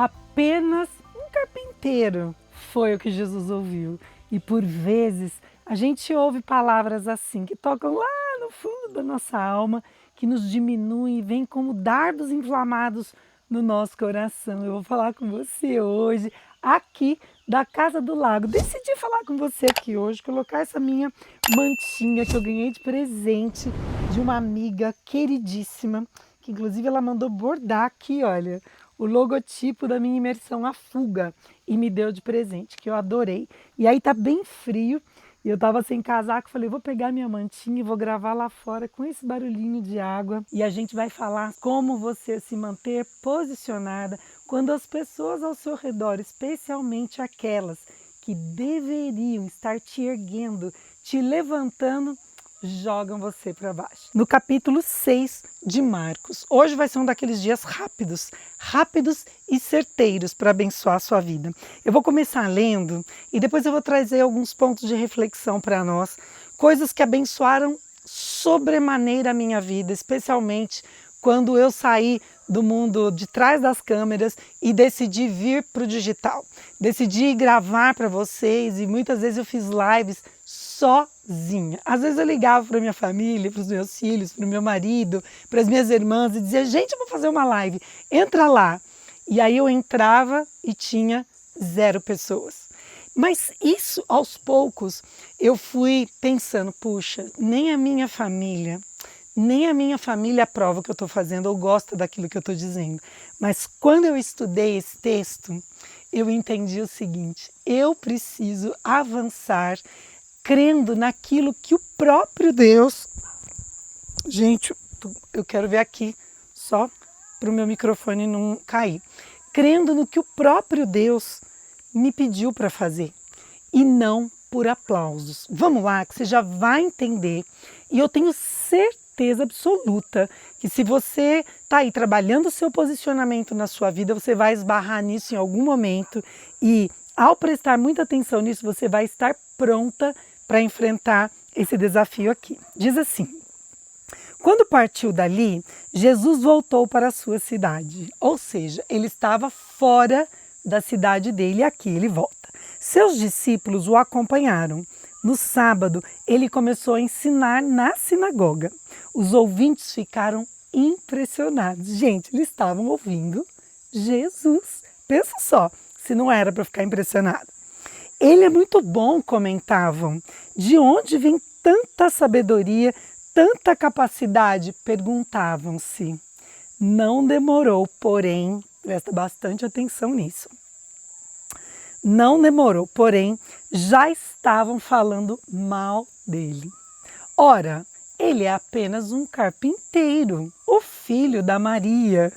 Apenas um carpinteiro foi o que Jesus ouviu. E por vezes a gente ouve palavras assim, que tocam lá no fundo da nossa alma, que nos diminuem e vêm como dardos inflamados no nosso coração. Eu vou falar com você hoje, aqui da Casa do Lago. Decidi falar com você aqui hoje, colocar essa minha mantinha que eu ganhei de presente de uma amiga queridíssima, que inclusive ela mandou bordar aqui, olha, o logotipo da minha imersão A Fuga e me deu de presente, que eu adorei. E aí tá bem frio e eu tava sem casaco, falei, vou pegar minha mantinha e vou gravar lá fora com esse barulhinho de água. E a gente vai falar como você se manter posicionada quando as pessoas ao seu redor, especialmente aquelas que deveriam estar te erguendo, te levantando, jogam você para baixo. No capítulo 6 de Marcos. Hoje vai ser um daqueles dias rápidos e certeiros para abençoar a sua vida. Eu vou começar lendo e depois eu vou trazer alguns pontos de reflexão para nós, coisas que abençoaram sobremaneira a minha vida, especialmente quando eu saí do mundo de trás das câmeras e decidi vir para o digital. Decidi gravar para vocês e muitas vezes eu fiz lives sozinha. Às vezes eu ligava para minha família, para os meus filhos, para o meu marido, para as minhas irmãs e dizia, gente, eu vou fazer uma live, entra lá. E aí eu entrava e tinha 0 pessoas. Mas isso, aos poucos, eu fui pensando, puxa, nem a minha família aprova o que eu estou fazendo ou gosta daquilo que eu estou dizendo. Mas quando eu estudei esse texto, eu entendi o seguinte, eu preciso avançar crendo naquilo que o próprio Deus... Gente, eu quero ver aqui só para o meu microfone não cair. Crendo no que o próprio Deus me pediu para fazer e não por aplausos. Vamos lá, que você já vai entender. E eu tenho certeza absoluta que se você está aí trabalhando o seu posicionamento na sua vida, você vai esbarrar nisso em algum momento e ao prestar muita atenção nisso, você vai estar pronta para enfrentar esse desafio aqui. Diz assim, quando partiu dali, Jesus voltou para a sua cidade, ou seja, ele estava fora da cidade dele e aqui ele volta. Seus discípulos o acompanharam. No sábado, ele começou a ensinar na sinagoga. Os ouvintes ficaram impressionados. Gente, eles estavam ouvindo Jesus. Pensa só, se não era para ficar impressionado. Ele é muito bom, comentavam. De onde vem tanta sabedoria, tanta capacidade? Perguntavam-se. Não demorou, porém, presta bastante atenção nisso. Não demorou, porém, já estavam falando mal dele. Ora, ele é apenas um carpinteiro, o filho da Maria.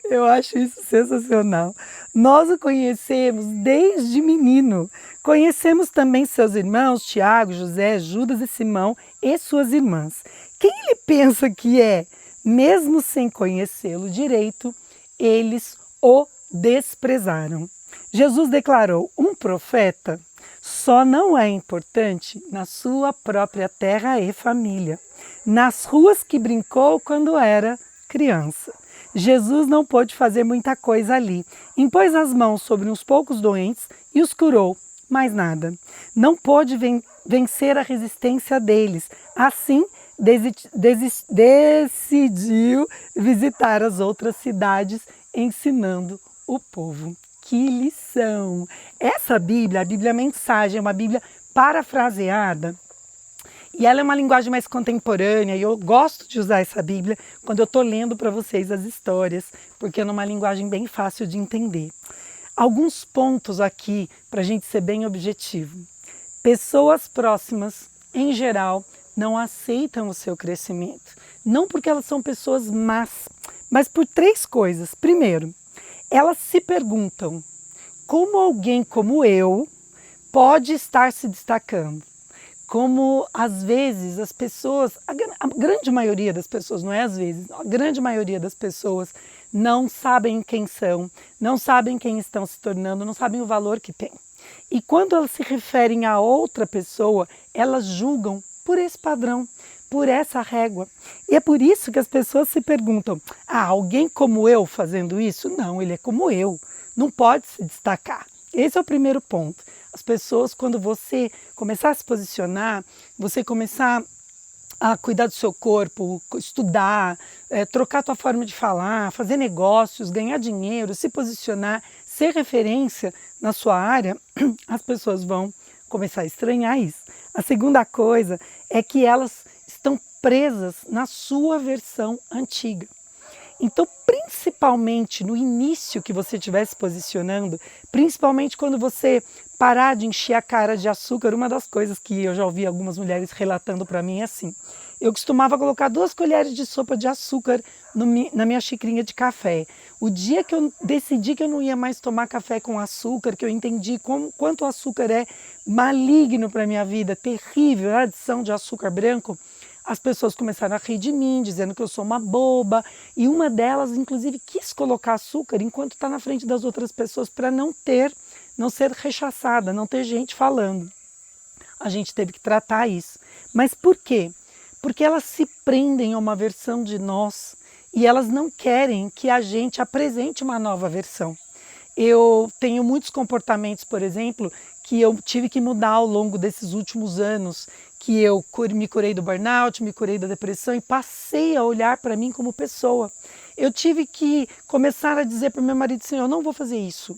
Eu acho isso sensacional. Nós o conhecemos desde menino. Conhecemos também seus irmãos, Tiago, José, Judas e Simão e suas irmãs. Quem ele pensa que é? Mesmo sem conhecê-lo direito, eles o desprezaram. Jesus declarou, um profeta só não é importante na sua própria terra e família, nas ruas que brincou quando era criança. Jesus não pôde fazer muita coisa ali. Impôs as mãos sobre uns poucos doentes e os curou, mais nada. Não pôde vencer a resistência deles. Assim, decidiu visitar as outras cidades, ensinando o povo. Que lição! Essa Bíblia, a Bíblia Mensagem, é uma Bíblia parafraseada. E ela é uma linguagem mais contemporânea e eu gosto de usar essa Bíblia quando eu estou lendo para vocês as histórias, porque é uma linguagem bem fácil de entender. Alguns pontos aqui para a gente ser bem objetivo. Pessoas próximas, em geral, não aceitam o seu crescimento. Não porque elas são pessoas más, mas por 3 coisas. Primeiro, elas se perguntam, como alguém como eu pode estar se destacando? Como às vezes as pessoas, a grande maioria das pessoas, não é às vezes, a grande maioria das pessoas não sabem quem são, não sabem quem estão se tornando, não sabem o valor que têm. E quando elas se referem a outra pessoa, elas julgam por esse padrão, por essa régua. E é por isso que as pessoas se perguntam: alguém como eu fazendo isso? Não, ele é como eu, não pode se destacar. Esse é o primeiro ponto. As pessoas, quando você começar a se posicionar, você começar a cuidar do seu corpo, estudar, trocar a tua forma de falar, fazer negócios, ganhar dinheiro, se posicionar, ser referência na sua área, as pessoas vão começar a estranhar isso. A segunda coisa é que elas estão presas na sua versão antiga. Então, principalmente no início que você estiver se posicionando, principalmente quando você parar de encher a cara de açúcar, uma das coisas que eu já ouvi algumas mulheres relatando para mim é assim: eu costumava colocar 2 colheres de sopa de açúcar na minha xicrinha de café. O dia que eu decidi que eu não ia mais tomar café com açúcar, que eu entendi quanto o açúcar é maligno para a minha vida, terrível, a adição de açúcar branco, as pessoas começaram a rir de mim, dizendo que eu sou uma boba. E uma delas, inclusive, quis colocar açúcar enquanto está na frente das outras pessoas para não ser rechaçada, não ter gente falando. A gente teve que tratar isso. Mas por quê? Porque elas se prendem a uma versão de nós e elas não querem que a gente apresente uma nova versão. Eu tenho muitos comportamentos, por exemplo, que eu tive que mudar ao longo desses últimos anos, que eu me curei do burnout, me curei da depressão e passei a olhar para mim como pessoa. Eu tive que começar a dizer para o meu marido assim: eu não vou fazer isso.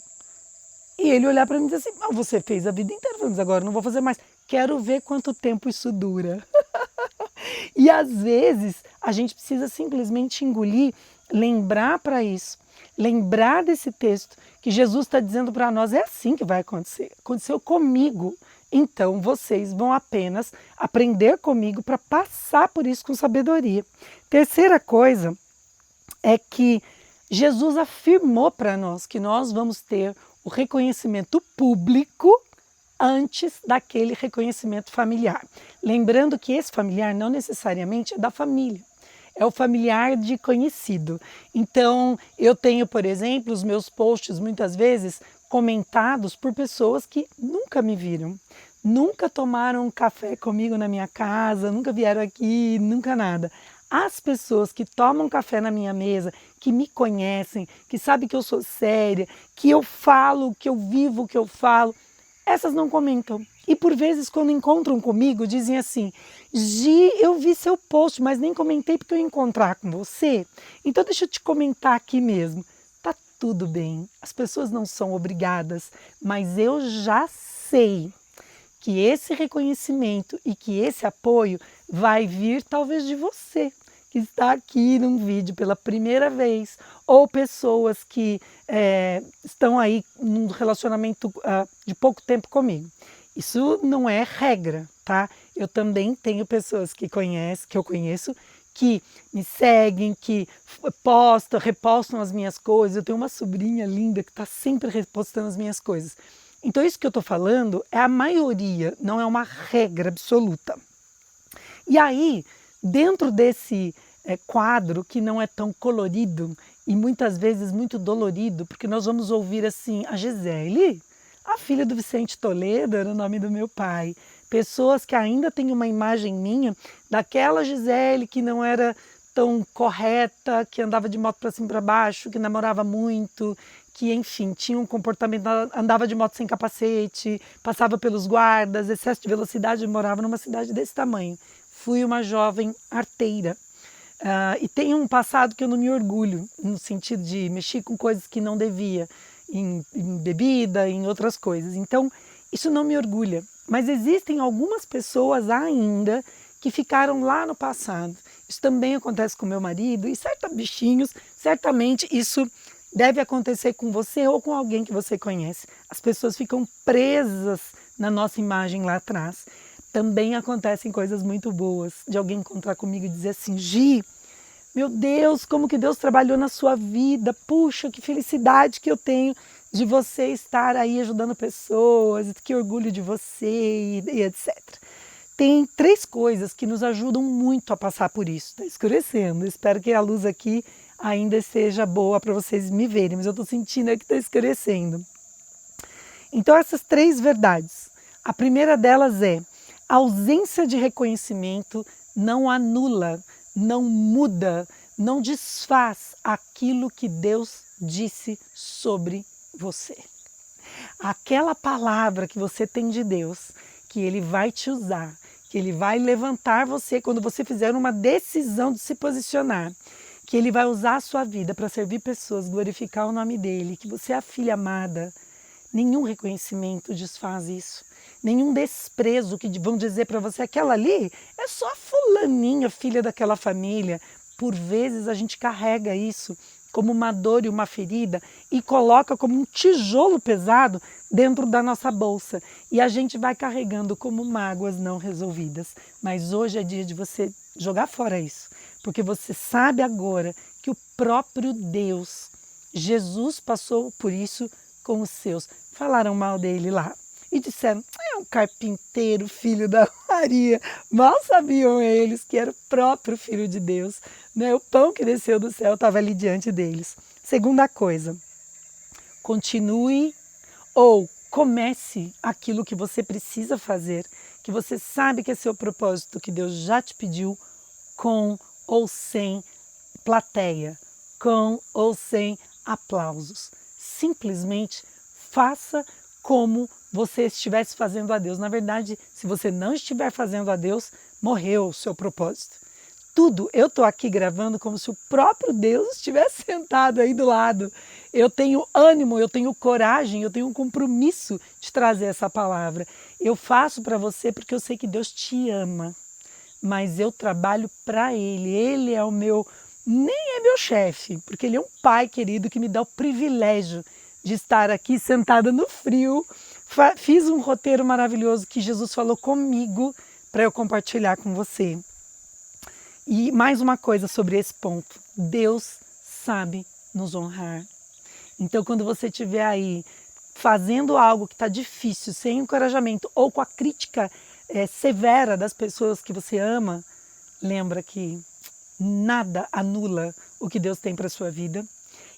E ele olhar para mim e dizer assim: você fez a vida inteira, mas agora não vou fazer mais. Quero ver quanto tempo isso dura. E às vezes a gente precisa simplesmente engolir, lembrar para isso, lembrar desse texto que Jesus está dizendo para nós: é assim que vai acontecer. Aconteceu comigo. Então vocês vão apenas aprender comigo para passar por isso com sabedoria. Terceira coisa é que Jesus afirmou para nós que nós vamos ter o reconhecimento público antes daquele reconhecimento familiar. Lembrando que esse familiar não necessariamente é da família, é o familiar de conhecido. Então, eu tenho, por exemplo, os meus posts muitas vezes comentados por pessoas que nunca me viram, nunca tomaram um café comigo na minha casa, nunca vieram aqui, nunca nada. As pessoas que tomam café na minha mesa, que me conhecem, que sabem que eu sou séria, que eu falo, que eu vivo o que eu falo, essas não comentam. E por vezes, quando encontram comigo, dizem assim: Gi, eu vi seu post, mas nem comentei porque eu ia encontrar com você. Então deixa eu te comentar aqui mesmo. Tá tudo bem, as pessoas não são obrigadas, mas eu já sei que esse reconhecimento e que esse apoio vai vir talvez de você, que está aqui num vídeo pela primeira vez, ou pessoas que estão aí num relacionamento de pouco tempo comigo. Isso não é regra, tá? Eu também tenho pessoas que eu conheço, que me seguem, que repostam as minhas coisas. Eu tenho uma sobrinha linda que está sempre repostando as minhas coisas. Então isso que eu estou falando é a maioria, não é uma regra absoluta. E aí, dentro desse quadro que não é tão colorido e muitas vezes muito dolorido, porque nós vamos ouvir assim: a Gisele, a filha do Vicente Toledo, era o nome do meu pai. Pessoas que ainda têm uma imagem minha daquela Gisele que não era tão correta, que andava de moto para cima e para baixo, que namorava muito, que, enfim, tinha um comportamento, andava de moto sem capacete, passava pelos guardas, excesso de velocidade, morava numa cidade desse tamanho. Fui uma jovem arteira. E tenho um passado que eu não me orgulho, no sentido de mexer com coisas que não devia, em bebida, em outras coisas. Então, isso não me orgulha. Mas existem algumas pessoas ainda que ficaram lá no passado. Isso também acontece com meu marido e certos bichinhos, certamente isso deve acontecer com você ou com alguém que você conhece. As pessoas ficam presas na nossa imagem lá atrás. Também acontecem coisas muito boas, de alguém encontrar comigo e dizer assim: Gi, meu Deus, como que Deus trabalhou na sua vida, puxa, que felicidade que eu tenho de você estar aí ajudando pessoas, que orgulho de você e etc. Tem 3 coisas que nos ajudam muito a passar por isso. Está escurecendo, espero que a luz aqui ainda seja boa para vocês me verem, mas eu estou sentindo que está escurecendo. Então essas 3 verdades, a primeira delas é: a ausência de reconhecimento não anula, não muda, não desfaz aquilo que Deus disse sobre você. Aquela palavra que você tem de Deus, que Ele vai te usar, que Ele vai levantar você quando você fizer uma decisão de se posicionar, que Ele vai usar a sua vida para servir pessoas, glorificar o nome dEle, que você é a filha amada. Nenhum reconhecimento desfaz isso. Nenhum desprezo que vão dizer para você, aquela ali é só a fulaninha, filha daquela família. Por vezes a gente carrega isso como uma dor e uma ferida e coloca como um tijolo pesado dentro da nossa bolsa. E a gente vai carregando como mágoas não resolvidas. Mas hoje é dia de você jogar fora isso. Porque você sabe agora que o próprio Deus, Jesus, passou por isso com os seus. Falaram mal dele lá e disseram, é um carpinteiro, filho da Maria. Mal sabiam eles que era o próprio Filho de Deus, né? O pão que desceu do céu estava ali diante deles. Segunda coisa, continue ou comece aquilo que você precisa fazer, que você sabe que é seu propósito, que Deus já te pediu, com ou sem plateia, com ou sem aplausos. Simplesmente faça como você estivesse fazendo a Deus. Na verdade, se você não estiver fazendo a Deus, morreu o seu propósito. Tudo, eu estou aqui gravando como se o próprio Deus estivesse sentado aí do lado. Eu tenho ânimo, eu tenho coragem, eu tenho um compromisso de trazer essa palavra. Eu faço para você porque eu sei que Deus te ama, mas eu trabalho para Ele. Ele é o meu, nem é meu chefe, porque Ele é um pai querido que me dá o privilégio de estar aqui sentada no frio. Fiz um roteiro maravilhoso que Jesus falou comigo para eu compartilhar com você. E mais uma coisa sobre esse ponto. Deus sabe nos honrar. Então, quando você estiver aí fazendo algo que está difícil, sem encorajamento ou com a crítica severa das pessoas que você ama, lembra que nada anula o que Deus tem para a sua vida.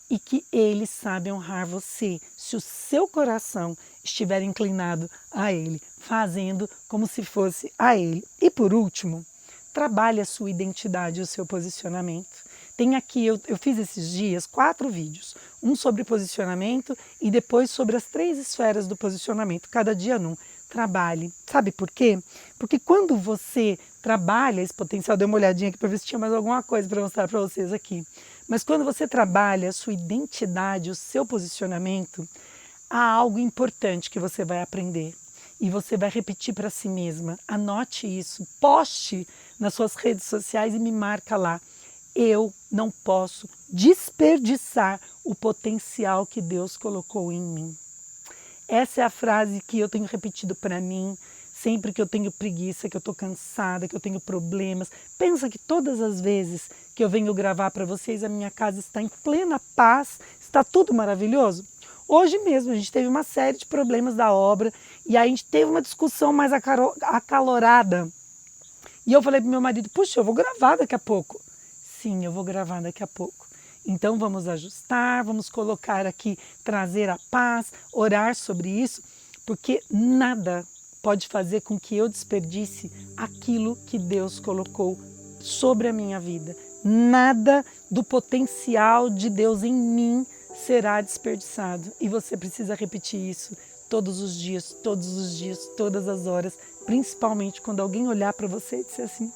E que Ele sabe honrar você, se o seu coração estiver inclinado a Ele, fazendo como se fosse a Ele. E por último, trabalhe a sua identidade e o seu posicionamento. Tem aqui, eu fiz esses dias 4 vídeos, um sobre posicionamento e depois sobre as 3 esferas do posicionamento, cada dia num. Trabalhe. Sabe por quê? Porque quando você trabalha esse potencial, dei uma olhadinha aqui para ver se tinha mais alguma coisa para mostrar para vocês aqui. Mas quando você trabalha a sua identidade, o seu posicionamento, há algo importante que você vai aprender. E você vai repetir para si mesma. Anote isso, poste nas suas redes sociais e me marca lá. Eu não posso desperdiçar o potencial que Deus colocou em mim. Essa é a frase que eu tenho repetido para mim, sempre que eu tenho preguiça, que eu estou cansada, que eu tenho problemas. Pensa que todas as vezes que eu venho gravar para vocês, a minha casa está em plena paz, está tudo maravilhoso. Hoje mesmo a gente teve uma série de problemas da obra e aí a gente teve uma discussão mais acalorada. E eu falei para meu marido, puxa, eu vou gravar daqui a pouco. Sim, eu vou gravar daqui a pouco. Então vamos ajustar, vamos colocar aqui, trazer a paz, orar sobre isso, porque nada pode fazer com que eu desperdice aquilo que Deus colocou sobre a minha vida. Nada do potencial de Deus em mim será desperdiçado. E você precisa repetir isso todos os dias, todas as horas, principalmente quando alguém olhar para você e dizer assim,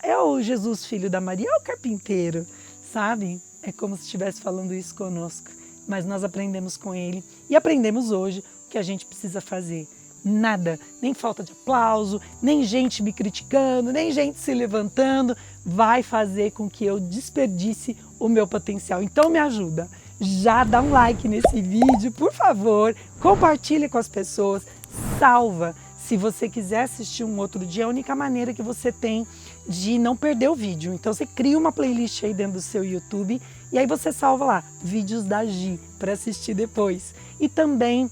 é o Jesus, filho da Maria, é o carpinteiro, sabe? É como se estivesse falando isso conosco, mas nós aprendemos com Ele e aprendemos hoje o que a gente precisa fazer. Nada, nem falta de aplauso, nem gente me criticando, nem gente se levantando, vai fazer com que eu desperdice o meu potencial. Então me ajuda, já dá um like nesse vídeo, por favor, compartilha com as pessoas, salva. Se você quiser assistir um outro dia, é a única maneira que você tem de não perder o vídeo. Então você cria uma playlist aí dentro do seu YouTube e aí você salva lá, vídeos da Gi, para assistir depois. E também,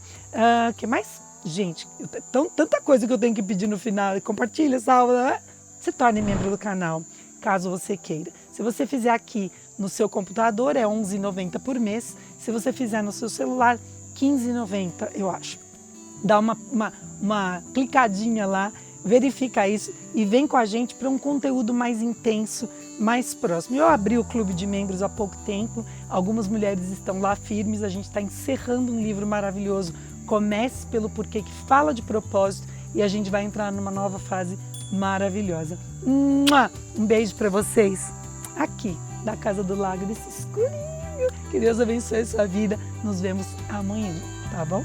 que mais? Gente, tanta coisa que eu tenho que pedir no final, compartilha, salva, né? Se torne membro do canal, caso você queira. Se você fizer aqui no seu computador, é R$ 11,90 por mês. Se você fizer no seu celular, R$ 15,90, eu acho. Dá uma clicadinha lá, verifica isso e vem com a gente para um conteúdo mais intenso, mais próximo. Eu abri o clube de membros há pouco tempo, algumas mulheres estão lá firmes, a gente está encerrando um livro maravilhoso, Comece pelo Porquê, que fala de propósito, e a gente vai entrar numa nova fase maravilhosa. Um beijo para vocês, aqui da Casa do Lago, desse escurinho. Que Deus abençoe a sua vida. Nos vemos amanhã, tá bom?